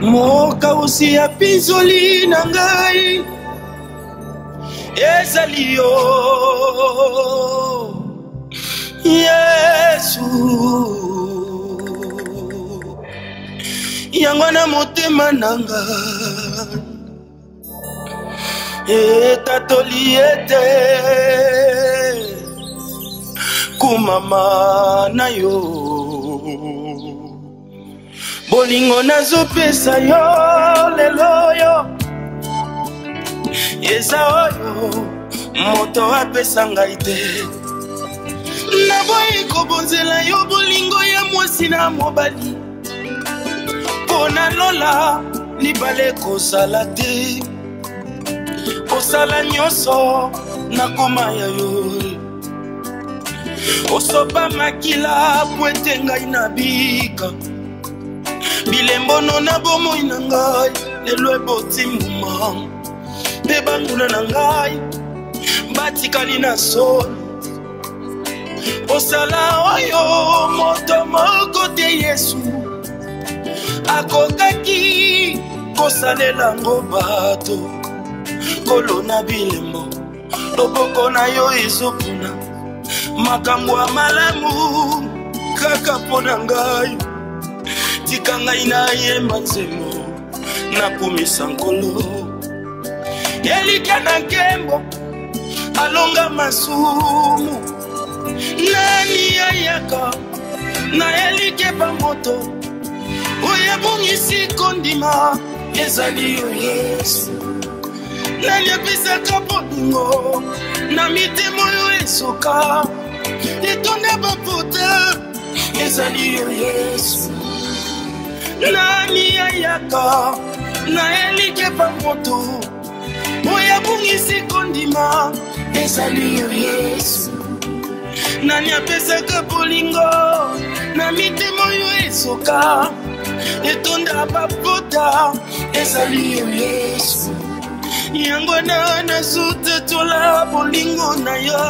Moka usi ya pinzoli na ngai ezali yo Yesu yango na motema na ngai etatoli ete kumama na yo bolingo nazopesa yo lelo yo eza oyo moto apesa ngai te naboyi kobonzela yo bolingo ya mwasi na mobali mpona lola libale kosala te osala nyonso nakoma ya yo osopa makila po ete ngai nabika bilembono na bomoi na ngai lelo eboti mbuma mpe banguna na ngai batikali na soni osala oyo moto moko te Yesu akokaki kosalela ngo bato kolona bilembo loboko na yo ezopuna makambo ya malamu kaka mpona ngai tika ngai nayemba nzembo nakumisa nkolo elika na nkembo alonga masumu nani ayaka na elike bamoto oyo ebongisi kondima ezali yo Yesu nani apesaka bolingo na mitema oyo esoka etonda bapota ezali yo Yesu nani ayaka na elike bamoto oyo ebongisi kondima ezali yo Yesu nani apesaka bolingo na mitema oyo esoka etonda bapota ezali yo Yesu yango nazotetola bolingo na yo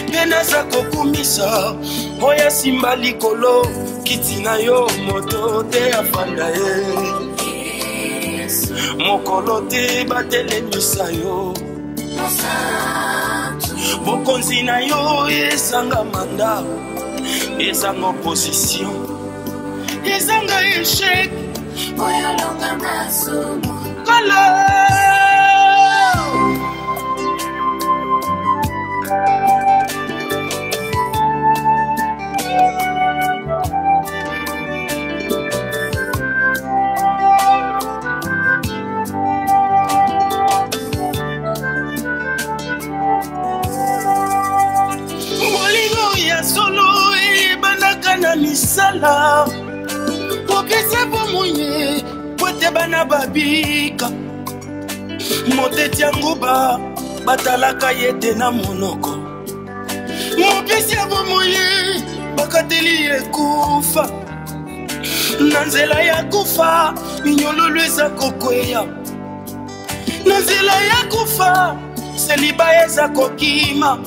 mpe naza kokumisa oyo asimba likolo kiti na yo moto te afanda ye mokolo te batelemisa yo bokonzi na yo ezanga manda ezanga opposition ezanga échec oyo longa masumu kolo na misala kopesa bomoye pote bana babika moteti ya nguba batalaka ye te na monoko mopesi ya bomoye bakateli ekufa na nzela ya kufa minyololo eza kokweya na nzela ya kufa seliba eza kokima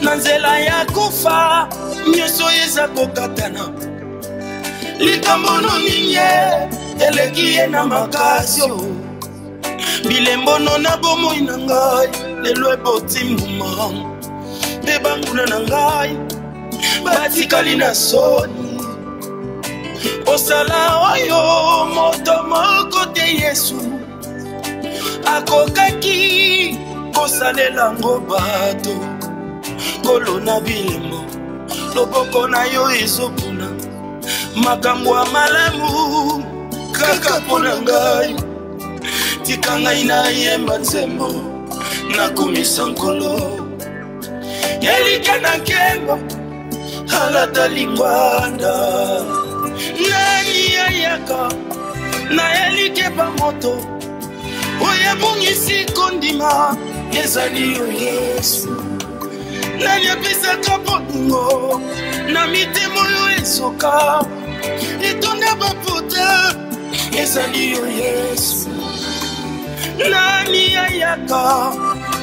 na nzela ya kufa nyonso eza kokatana likambo nini eleki ye na makasi bilembono na bomoi na ngai lelo eboti mbuma mpe banguna na ngai batikali na soni osala oyo moto moko te Yesu akokaki kosalela ngo bato kolona bilembo loboko na yo ezopuna makambo ya malamu kaka mpona ngai tika ngai nayemba nzembo nakumisa nkolo elika na nkembo alata lingwanda nani ayaka na elike bamoto oyo ebongisi kondima ezali yo Yesu nani apesaka bolingo na mitema oyo esoka etonda bapota ezali yo Yesu nani ayaka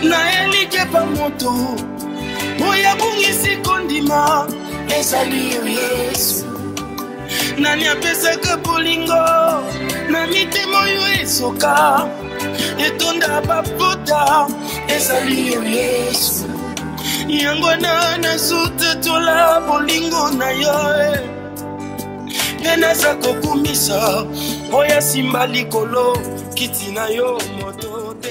na elike bamoto oyo ebongisi kondima ezali yo Yesu nani apesaka bolingo na mitema oyo esoka etonda bapota ezali yo Yesu yango na sutetola bolingo na yo mpe naza kokumisa oya simba likolo kiti na yo moto te.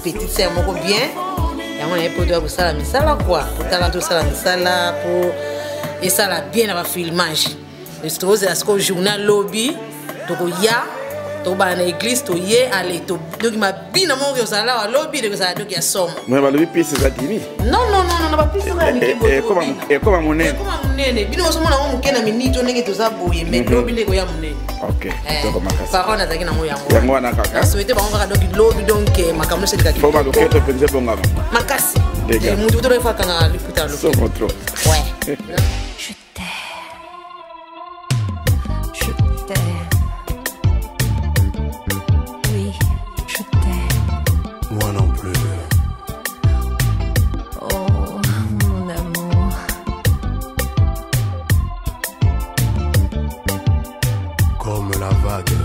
Petit moko bien yango na epoto ya kosala misala quoi potala tosala misala po esala bien na ba filmage estose asko journal lobby tokoya toba na église to ye ale to donc mabina moko osala wa lobby de kosala donc ya somo mais ba lobby piste za dimi non ba piste za niki comme monene bino somo na mo kena minito ndenge toza boye mais lobby ndeko ya monene. Ok, donc makasi. Parole azaki na mo yango. Yango na kaka. Na souhaiter bango kaka donc lobby donc makambo se likaki. Faut ba loketo penze bonga. Makasi. Mutu to refa kana liputa lo. So trop. Ouais. Je t'aime. Oui, je t'aime. Moi non plus. Oh, mon amour. Comme la vague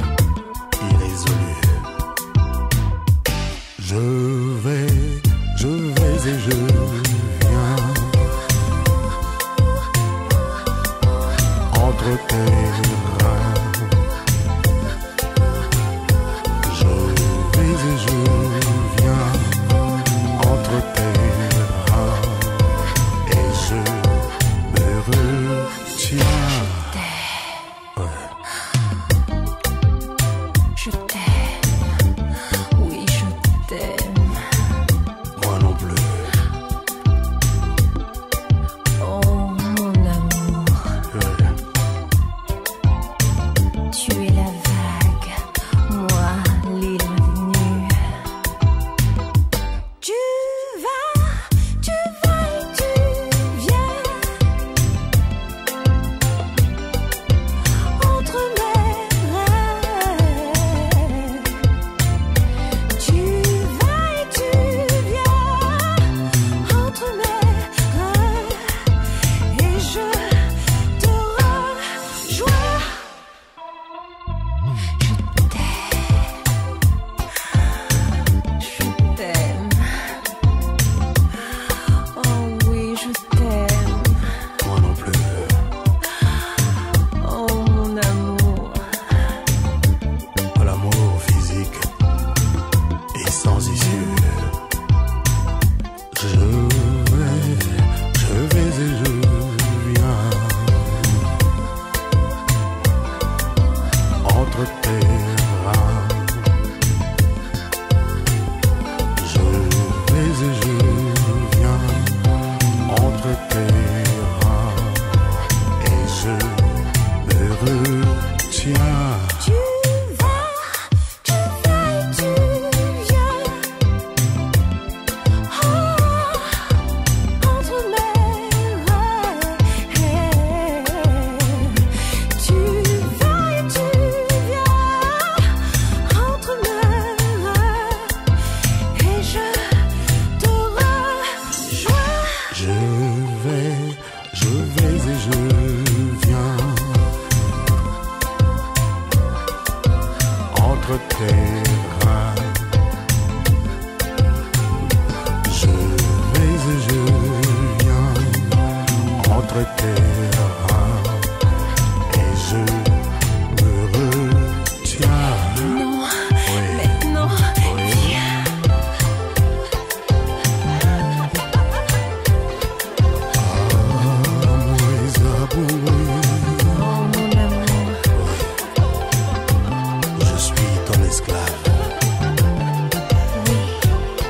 irrésolue. Je vais et je viens entre tes bras. Je vais et je viens entre tes bras et je me retiens. Je t'aime, oui je t'aime. Moi non plus. Oh mon amour. entre tes bras et je me retiens. Non, Oui. maintenant, viens. Oh mon amour, Je suis ton esclave, oui,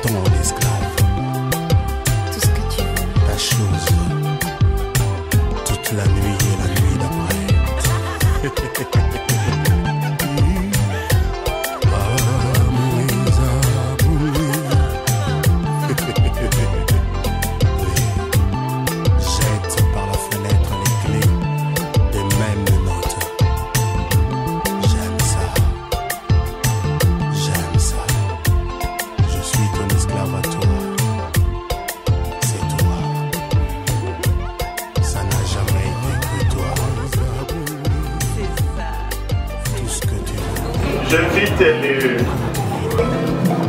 ton esclave, tout ce que tu veux. ta chose, toute la nuit et la nuit d'après. Jette par la fenêtre les clés des mêmes notes. J'aime ça. J'aime ça. Je suis ton esclave à toi. C'est toi. Ça n'a jamais été que toi. Tout ce que tu veux. J'invite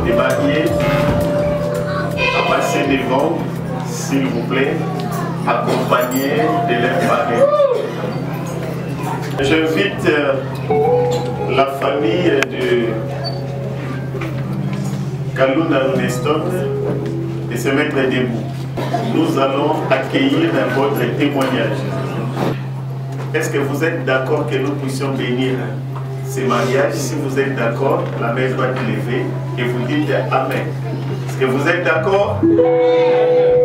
les mariés à passer devant, s'il vous plaît, accompagnés de leurs marraines. J'invite la famille de Kalunda Luneston de se mettre debout. Nous allons accueillir votre témoignage. Est-ce que vous êtes d'accord que nous puissions bénir ces mariages? Si vous êtes d'accord, la main doit être levée et vous dites Amen. Est-ce que vous êtes d'accord?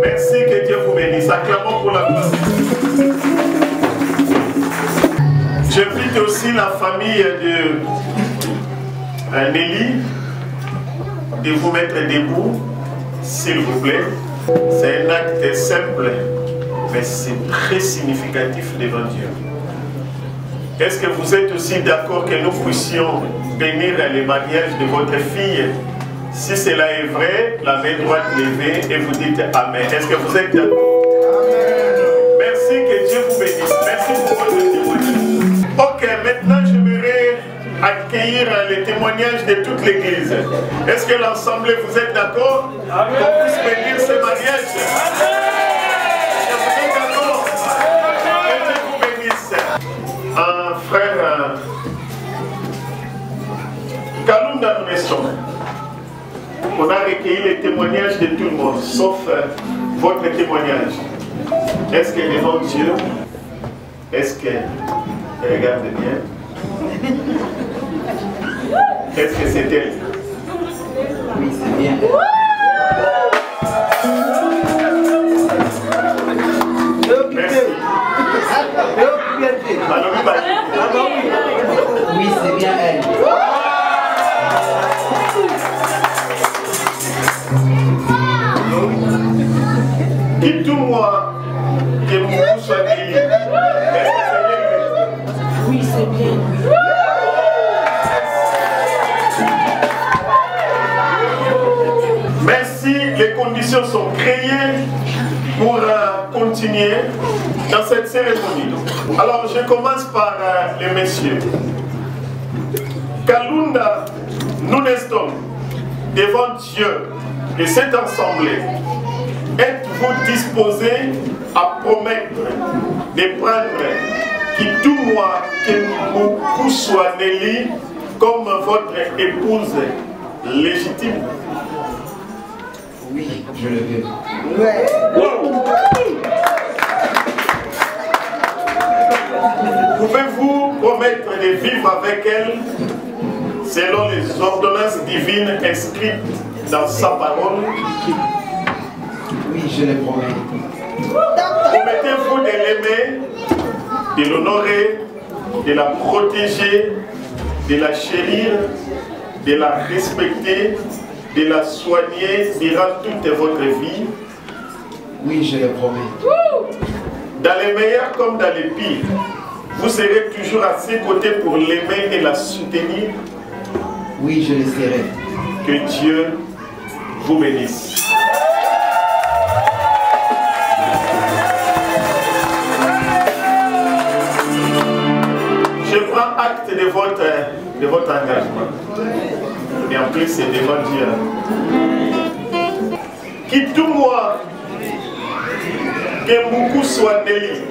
Merci, que Dieu vous bénisse. Acclamons pour la gloire. J'invite aussi la famille de Nelly de vous mettre debout, s'il vous plaît. C'est un acte simple, mais c'est très significatif devant Dieu. Est-ce que vous êtes aussi d'accord que nous puissions bénir les mariages de votre fille? Si cela est vrai, la main droite levée et vous dites Amen. Est-ce que vous êtes d'accord? Merci, que Dieu vous bénisse. Merci pour votre témoignage. Ok, maintenant j'aimerais accueillir les témoignages de toute l'église. Est-ce que l'ensemble vous êtes d'accord qu'on puisse bénir ces mariages? Est-ce que vous êtes d'accord? Que Dieu vous bénisse. Frère Kalunda Luneston, on a recueilli les témoignages de tout le monde, sauf votre témoignage. Est-ce que devant Dieu, est-ce que, regardez bien, est-ce que c'est elle? Oui, c'est bien. Merci. Oui, c'est bien elle. Dites-moi que vous soyez libre. Est-ce que c'est bien? Oui, c'est bien. Merci, les conditions sont créées pour continuer dans cette cérémonie. Alors je commence par les messieurs. Kalunda Luneston, devant Dieu et cette assemblée, êtes-vous disposé à promettre de prendre Kitumwa Kemuku Swaneli comme votre épouse légitime? Oui, je le veux. Wow. Pouvez-vous promettre de vivre avec elle selon les ordonnances divines inscrites dans sa parole? Oui, je le promets. Promettez-vous de l'aimer, de l'honorer, de la protéger, de la chérir, de la respecter, de la soigner durant toute votre vie? Oui, je le promets. Dans les meilleurs comme dans les pires, vous serez toujours à ses côtés pour l'aimer et la soutenir? Oui, je le serai. Que Dieu vous bénisse. Je prends acte de votre engagement. Et en plus, c'est devant Dieu. Kitumwa que beaucoup soient déliés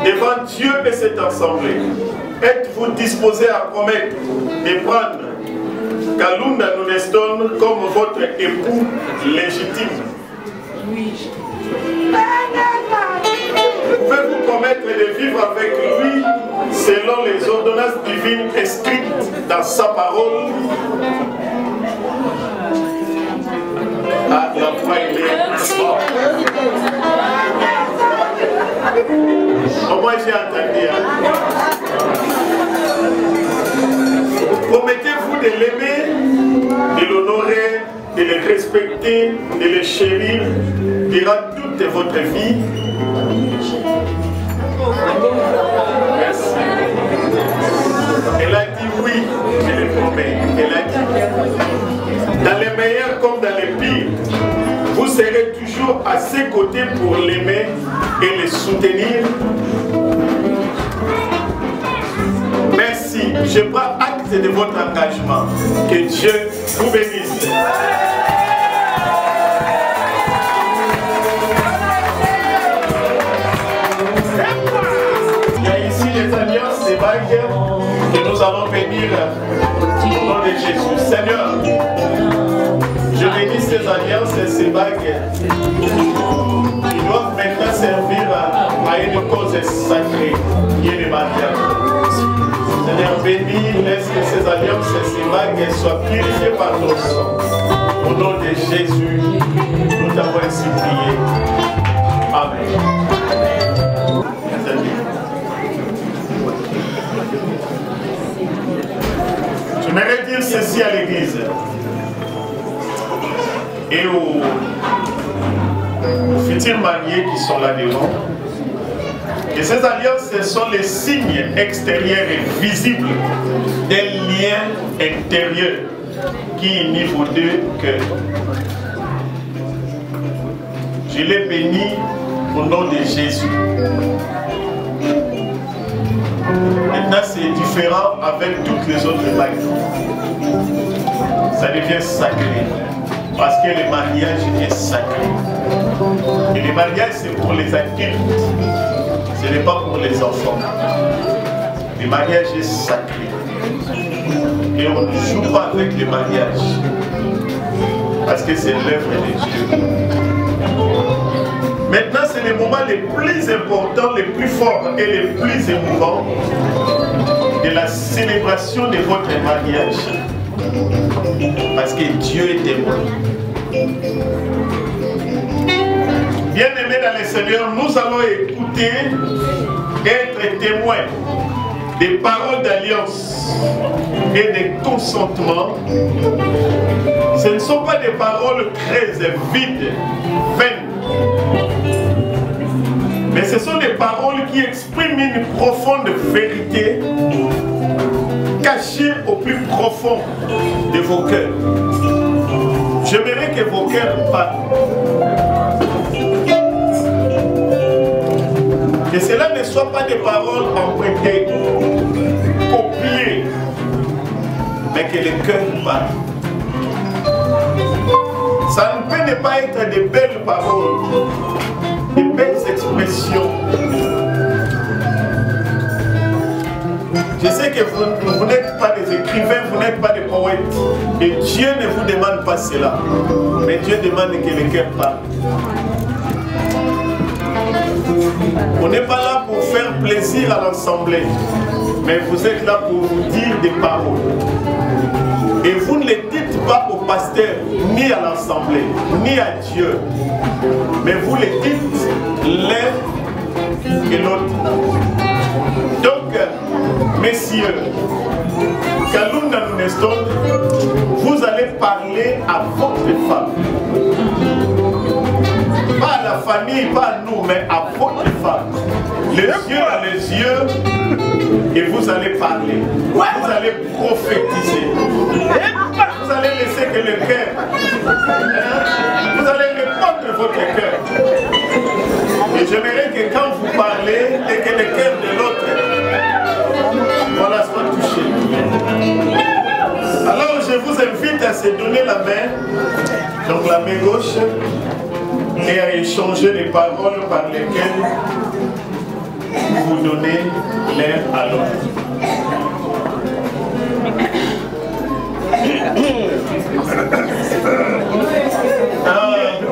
devant Dieu et cette assemblée. Êtes-vous disposés à promettre de prendre Kalunda Nuneston comme votre époux légitime? Oui. Pouvez-vous promettre de vivre avec lui selon les ordonnances divines inscrites dans sa parole? Ah, l'enfant il est mort. Au moins j'ai entendu. Promettez-vous de l'aimer, de l'honorer, de le respecter, de le chérir durant toute votre vie? Merci. Elle a dit oui, je le promets. Elle a dit, dans les meilleurs comme dans les pires, vous serez toujours à ses côtés pour l'aimer et le soutenir. Merci. Je prends acte de votre engagement. Que Dieu vous bénisse. Il y a ici les alliances des bagues que nous allons bénir au nom de Jésus. Seigneur, je bénis ces alliances et ces bagues qui doivent maintenant servir à une cause sacrée qui est le mariage. Seigneur, bénis, laisse que ces alliances et ces bagues soient purifiées par ton sang. Au nom de Jésus, nous t'avons ainsi prié. Amen. J'aimerais dire ceci à l'église et aux futurs mariés qui sont là devant. Et ces alliances, ce sont les signes extérieurs et visibles d'un lien intérieur qui unit vos deux cœurs. Je les bénis au nom de Jésus. Maintenant, c'est différent avec toutes les autres bagues. Ça devient sacré. Parce que le mariage est sacré. Et le mariage, c'est pour les adultes. Ce n'est pas pour les enfants. Le mariage est sacré. Et on ne joue pas avec le mariage. Parce que c'est l'œuvre de Dieu. Maintenant, c'est le moment les plus importants, les plus forts et les plus émouvants de la célébration de votre mariage. Parce que Dieu est témoin. Bien-aimés dans le Seigneur, nous allons écouter, être témoins des paroles d'alliance et de consentement. Ce ne sont pas des paroles très vides, vaines. Mais ce sont des paroles qui expriment une profonde vérité cachée au plus profond de vos cœurs. J'aimerais que vos cœurs parlent. Que cela ne soit pas des paroles empruntées, copiées, mais que le cœur parle. Ça ne peut ne pas être de belles paroles, de belles expressions. Je sais que vous n'êtes pas des écrivains, vous n'êtes pas des poètes. Et Dieu ne vous demande pas cela. Mais Dieu demande que le cœur parle. On n'est pas là pour faire plaisir à l'assemblée. Mais vous êtes là pour vous dire des paroles. Et vous ne les dites pas au pasteur, ni à l'assemblée, ni à Dieu. Mais vous les dites l'un et l'autre. Donc, messieurs, Kalunda Nuneston, vous allez parler à votre femme. Pas à la famille, pas à nous, mais à votre femme. Les yeux dans les yeux, et vous allez parler. Vous allez prophétiser. Vous allez laisser que le cœur, vous allez répondre votre cœur. Et j'aimerais que quand vous parlez, et que le cœur de l'autre, voilà, soit touché. Alors je vous invite à se donner la main, donc la main gauche, et à échanger les paroles par lesquelles vous vous donnez l'un à l'autre.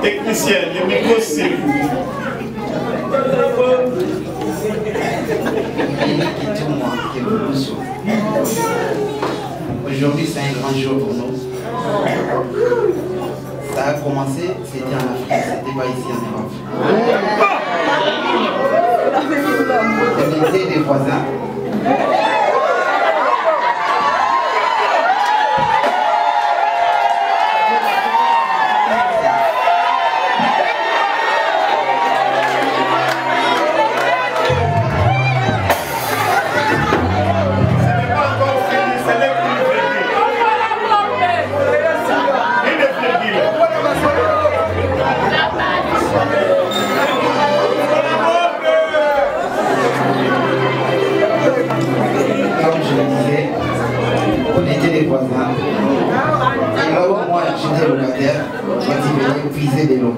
Technicien, le micro c'est Aujourd'hui, c'est un grand jour pour nous. Ça a commencé, c'était en Afrique, c'était pas ici en Europe. On était des voisins. Et là où moi j'étais locataire, j'ai dit venir puiser de l'eau.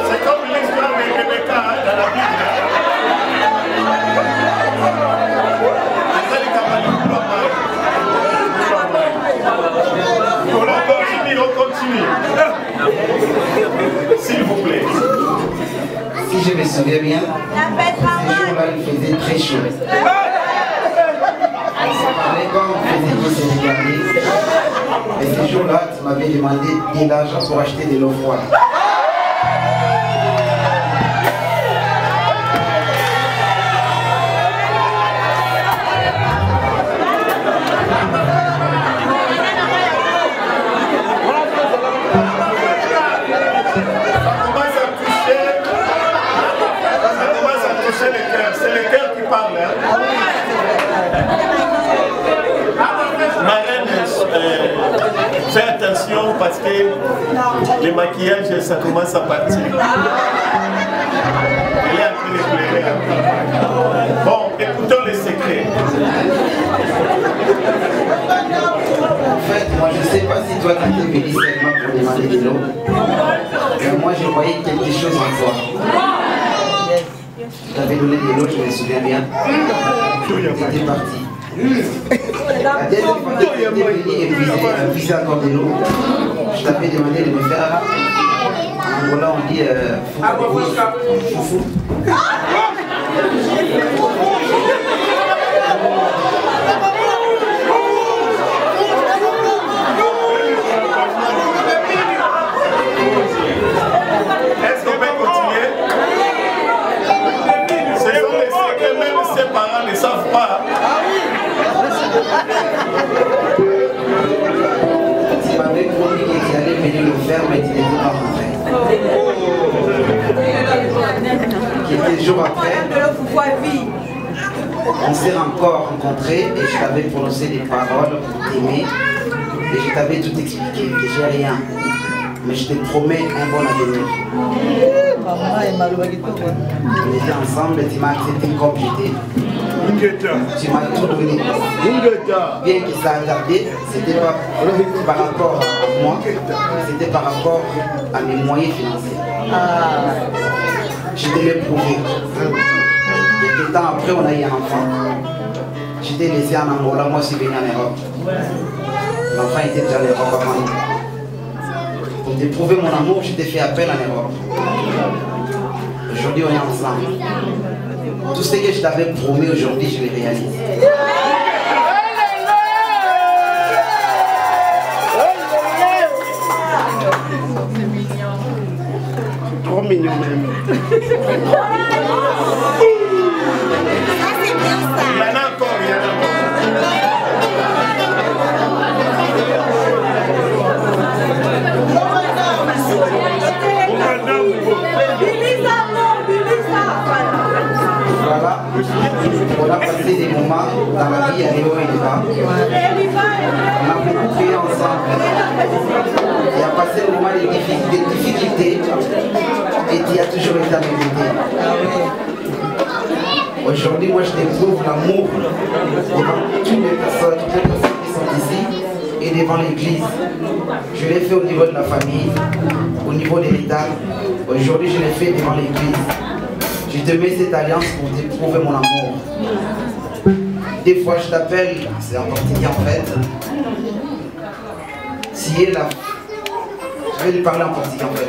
c'est comme l'histoire de Rebecca dans la Bible. On continue. S'il vous plaît. Si je me souviens bien, ce jour-là il faisait très chaud. Les gars faisaient se regarder. Et ce jour-là, tu m'avais demandé de l'argent pour acheter de l'eau froide. C'est le cœur qui parle. Hein? Ma reine, fais attention parce que le maquillage, ça commence à partir. Elle est en train de pleurer. Bon, écoutons les secrets. En fait, moi je sais pas si toi tu étais venu seulement pour demander de l'eau. Mais moi je voyais quelque chose en toi. Je t'avais donné de l'eau, je me souviens bien. Tu étais parti. La dernière fois que tu étais venu et puiser encore de l'eau, je t'avais demandé de me faire. En Angola on dit foufou. Est-ce qu'on peut continuer? Ce sont les secrets, même ses parents ne savent pas. Tu m'avais promis que tu allais venir le faire, mais tu n'étais pas rentré. Quelques jours après, on s'est encore rencontrés et je t'avais prononcé des paroles pour t'aimer et je t'avais tout expliqué, que j'ai rien. Mais je te promets un bon avenir. On était ensemble et tu m'as accepté comme j'étais. Tu m'as tout donné. Bien que ça a tardé, c'était pas par rapport à moi, c'était par rapport à mes moyens financiers. Je te l'ai prouvé. Quelques temps après, on a eu un enfant. Je t'ai laissé en Angola, moi je suis venu en Europe. L'enfant était déjà en Europe avant nous. Pour te prouver mon amour, je t'ai fait appel en Europe. Aujourd'hui, on est ensemble. Tout ce que je t'avais promis aujourd'hui, je le réalise. Trop mignon même. Il y en a encore, il y en a encore. Voilà, on a passé des moments dans la vie à Léo et Léva. On a beaucoup créé ensemble. Il a passé le moment des difficultés et tu as toujours été à mes côtés. Aujourd'hui, moi, je découvre l'amour devant toutes les personnes qui sont ici et devant l'église. Je l'ai fait au niveau de la famille, au niveau de l'État. Aujourd'hui, je l'ai fait devant l'église. Je te mets cette alliance pour te prouver mon amour. Des fois, je t'appelle, c'est en portugais en fait. Si elle a... Je vais lui parler en portugais en fait.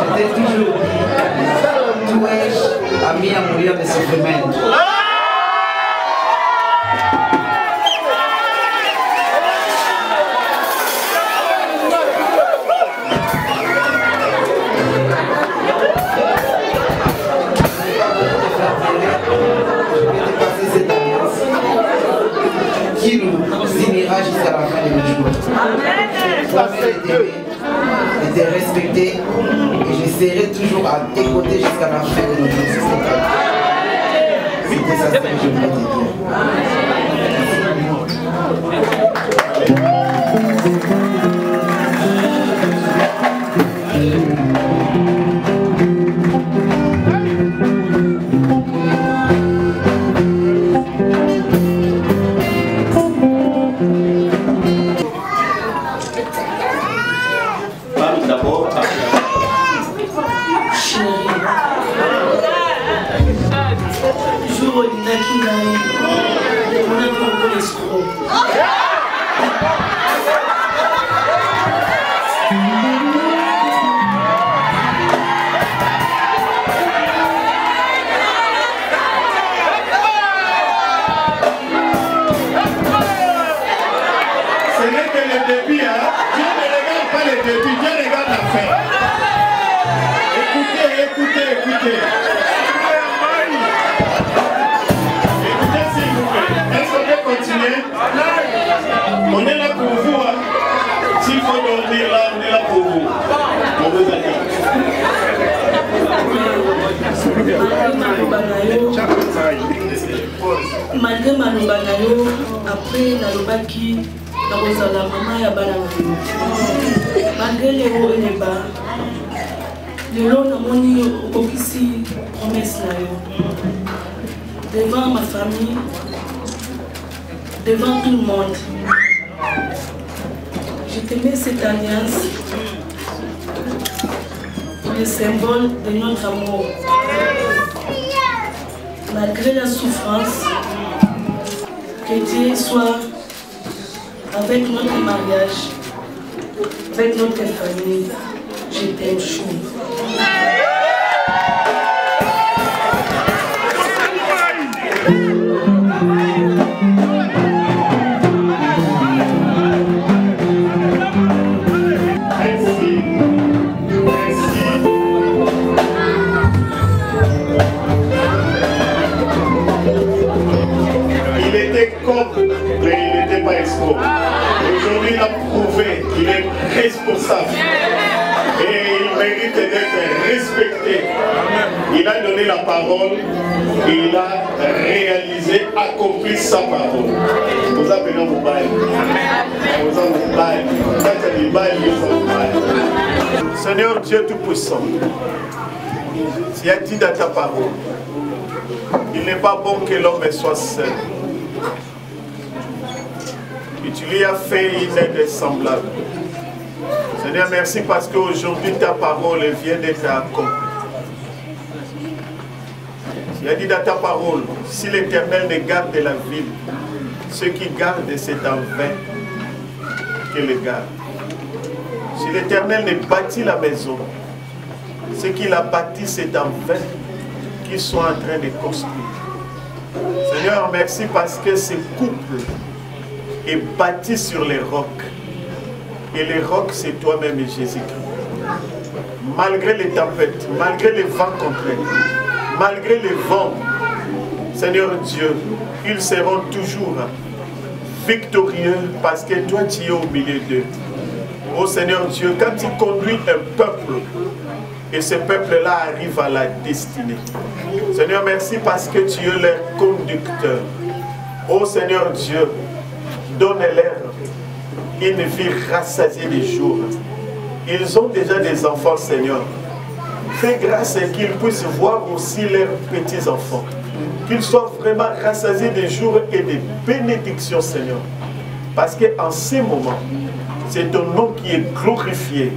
Je t'ai toujours dit, tu es ami à mourir de sofrimento. Qui nous unira jusqu'à la fin de nos jours. Je te respecter et j'essaierai toujours à tes côtés jusqu'à la fin de nos jours. C'était ça ce que je voulais te dire. On est là pour vous, hein. S'il faut dormir là, on est là pour vous. On vous attend. Malgré maloba na yo, après nalobaki nakozala mama ya bana na yo. Malgré les hauts et les bas, lelo namoni okokisi promesse na yo. Devant ma famille, devant tout le monde, je te mets cette alliance, le symbole de notre amour. Malgré la souffrance, que Dieu soit avec notre mariage, avec notre famille. Je t'aime chaud. Mais il n'était pas escroc. Aujourd'hui, il a prouvé qu'il est responsable. Et il mérite d'être respecté. Il a donné la parole, il a réalisé, accompli sa parole. Vous avez un mobile. Vous avez un mobile. Seigneur Dieu Tout-Puissant, tu as dit dans ta parole, il n'est pas bon que l'homme soit seul. Et tu lui as fait une aide semblable. Seigneur, merci parce qu'aujourd'hui ta parole vient d'être accomplie. Tu as dit dans ta parole, si l'Éternel ne garde la ville, ceux qui gardent, c'est en vain que le garde. Si l'Éternel ne bâtit la maison, ceux qui la bâtissent, c'est en vain qu'ils sont en train de construire. Seigneur, merci parce que ce couple est bâti sur les rocs. Et les rocs, c'est toi-même et Jésus-Christ. Malgré les tempêtes, malgré les vents contraires, malgré les vents, Seigneur Dieu, ils seront toujours victorieux parce que toi, tu es au milieu d'eux. Oh Seigneur Dieu, quand tu conduis un peuple, et ce peuple-là arrive à la destinée. Seigneur, merci parce que tu es leur conducteur. Oh Seigneur Dieu, donne-leur une vie rassasiée des jours. Ils ont déjà des enfants, Seigneur. Fais grâce et qu'ils puissent voir aussi leurs petits-enfants. Qu'ils soient vraiment rassasiés des jours et des bénédictions, Seigneur. Parce qu'en ces moments, c'est ton nom qui est glorifié.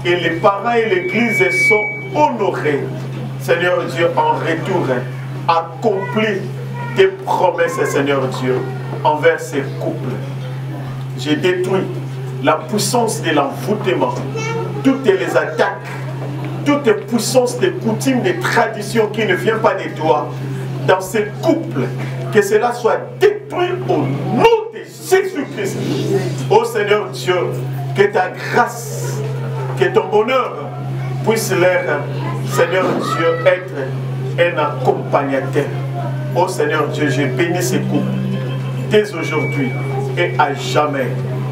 Et les parents et l'Église sont honorés. Seigneur Dieu, en retour, accomplis tes promesses, Seigneur Dieu, envers ces couples. J'ai détruit la puissance de l'envoûtement, toutes les attaques, toutes puissances des coutumes, des traditions qui ne viennent pas de toi dans ces couples, que cela soit détruit au nom de Jésus-Christ. Ô Seigneur Dieu, que ta grâce, que ton bonheur puisse leur, Seigneur Dieu, être un accompagnateur. Ô Seigneur Dieu, je bénis ces couples dès aujourd'hui et à jamais.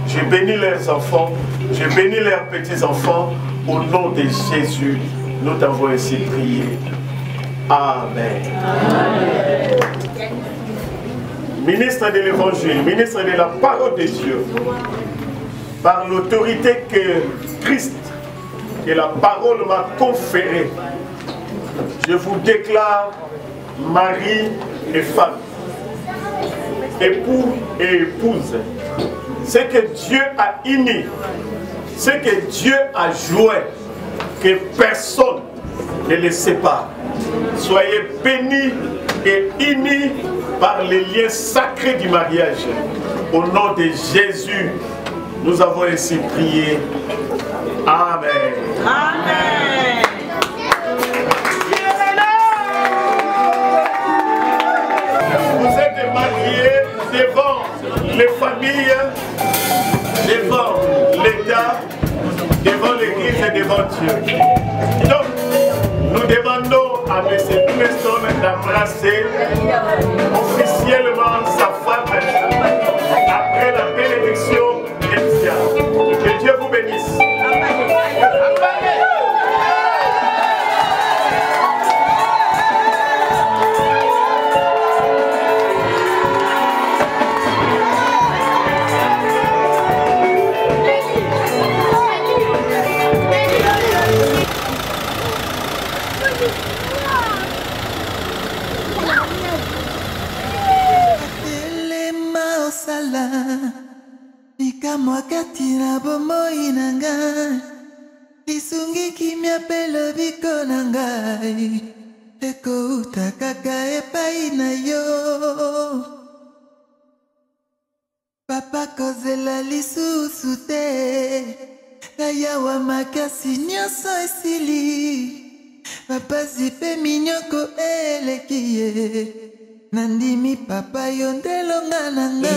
Je bénis leurs enfants, je bénis leurs petits-enfants. Au nom de Jésus, nous t'avons ainsi prié. Amen. Amen. Ministre de l'Évangile, ministre de la parole de Dieu, par l'autorité que Christ et la parole m'a conférée, je vous déclare mari et femme, époux et épouse. Ce que Dieu a uni, ce que Dieu a joué, que personne ne les sépare. Soyez bénis et unis par les liens sacrés du mariage. Au nom de Jésus, nous avons ainsi prié. Amen. Amen. Vous êtes mariés devant les familles, devant l'État, devant l'Église et devant Dieu. Donc, nous demandons à M. Preston d'embrasser officiellement sa femme après la bénédiction initiale. Que Dieu vous bénisse. Mwakati na bomoi na ngai lisungi kimia pe lobiko na ngai ekouta kaka epai na yo papa kozela lisusu te yawa makasi nyonso esili bapasi pe minyoko eleki ye nandimi papa yo nde elonga na ngai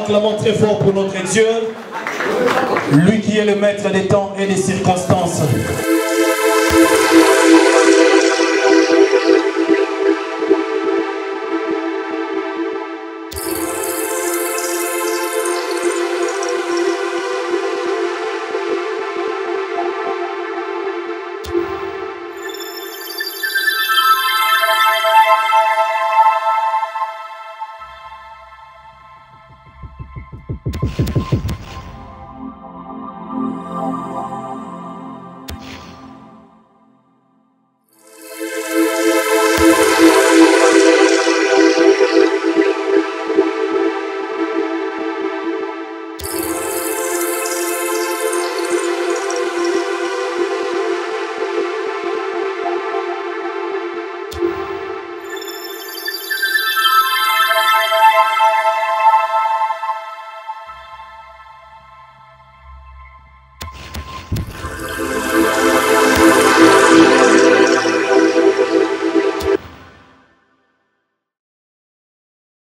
Acclamons très fort pour notre Dieu, lui qui est le maître des temps et des circonstances.